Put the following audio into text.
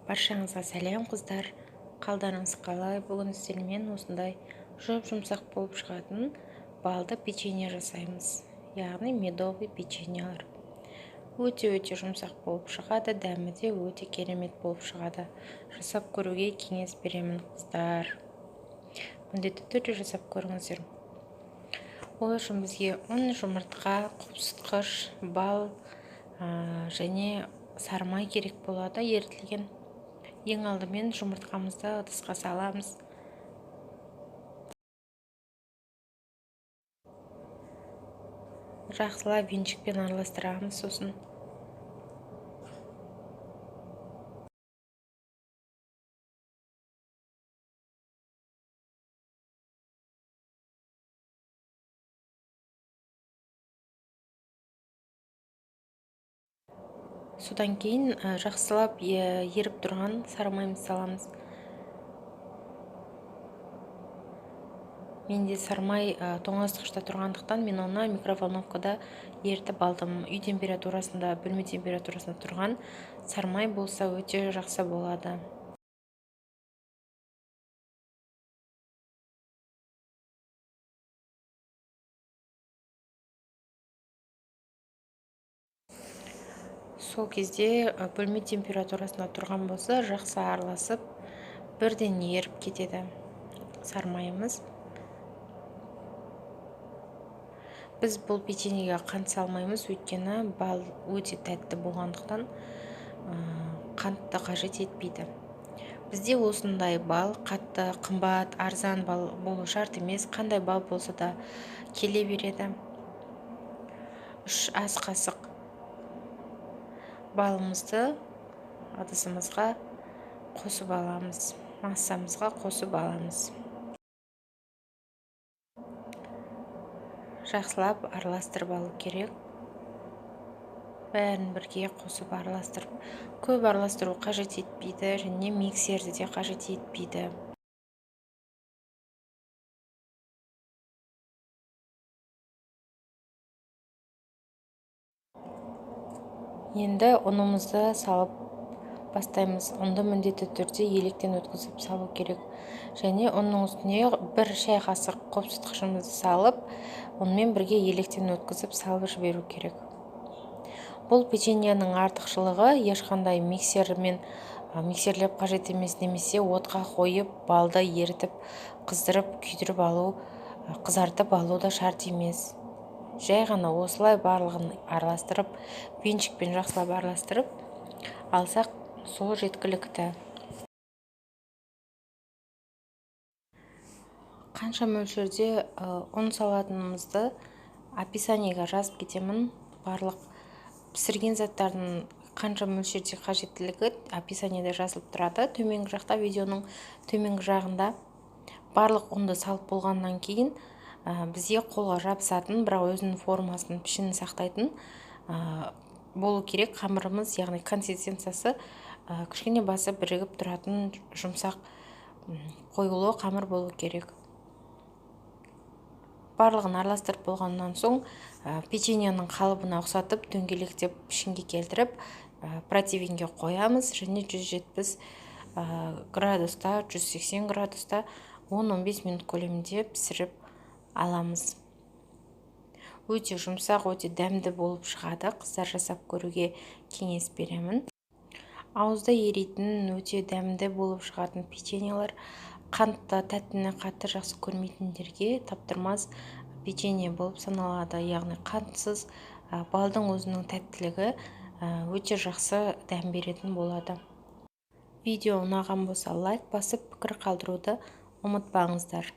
Баршаңызға сәлем қыздар. Қалдарыңыз қалай? Бүгін сіздермен осындай жұмсақ болып шығатын балды печенье жасаймыз. Яғни медовый печеньелер. Өте жұмсақ болып шығады, дәмі де өте керемет болып шығады. Жасап көруге кеңес беремін қыздар. Міндетті түрде жасап көріңіздер. Ол үшін бізге ұн, жұмыртқа, құбсытқыш, бал және сармай керек болады, ерітілген. Ең алдымен жұмыртқамызды ыдысқа саламыз. Жақсылап венчикпен араластырамыз. Сосын содан кейін жақсылап еріп тұрған сармаймыз саламыз. Менде сармай тоңазытқышта тұрғандықтан мен оны микроволновкада ерітіп алдым. Үй температурасында, бөлме температурасында тұрған сармай болса өте жақсы болады. Сол кезде бөлме температурасында тұрған болса, жақсы араласып, бірден еріп кетеді сармайымыз. Біз бұл печеньеге қант салмаймыз, өйткені бал өте тәтті болғандықтан қантты қажет етпейді. Бізде осындай бал қатты, қымбат, арзан бал болу шарт емес, қандай бал болса да келе береді. 3 ас қасық балымызды ыдысымызға қосып аламыз, массамызға қосып аламыз. Жақсылап араластырып алу керек. Бәрін бірге қосып араластырып, көп араластыру қажет етпейді, және миксерді де қажет етпейді. Енді ұнымызды салып бастаймыз. Ұнды міндетті түрде електен өткізіп салу керек. Және ұнның үстіне 1 шай қасық қопсытқышымызды салып, онымен бірге електен өткізіп салып жіберу керек. Бұл печеньенің артықшылығы ешқандай миксерлеп қажет емес, немесе отқа қойып, балды ерітіп, қыздырып, күйдіріп алу, қызартып алу да шарт емес. Жай ғана осылай барлығын араластырып, венчикпен жақсылап араластырып алсақ, сол жеткілікті. Қанша мөлшерде ұн салатынымызды описаниеге жазып кетемін. Барлық пісірген заттардың қанша мөлшерде қажеттілігі описаниеде жазылып тұрады. Төменгі жақта, видеоның төменгі жағында барлық ұнды салып болғаннан кейін бізге қолға жабысатын, бірақ өзінің формасын, пішінін сақтайтын болу керек. Қамырымыз, яғни консистенциясы кішкене басы бірігіп тұратын жұмсақ қоюлы қамыр болу керек. Барлығын араластырып болғаннан соң печеньенің қалыбына ұқсатып, дөңгелектеп пішінге келтіріп, противеньге қоямыз, және 170 градуста, 180 градуста 10-15 минут көлемінде пісіріп аламыз. Өте жұмсақ, өте дәмді болып шығады. Қыздар, жасап көруге кеңес беремін. Ауызда еритін, өте дәмді болып шығатын печеньелер қантты, тәттіні қатты жақсы көрмейтіндерге таптырмас печенье болып саналады. Яғни қантсыз балдың өзінің тәттілігі өте жақсы дәм беретін болады. Видео ұнаған болса лайк басып, пікір қалдыруды ұмытпаңыздар.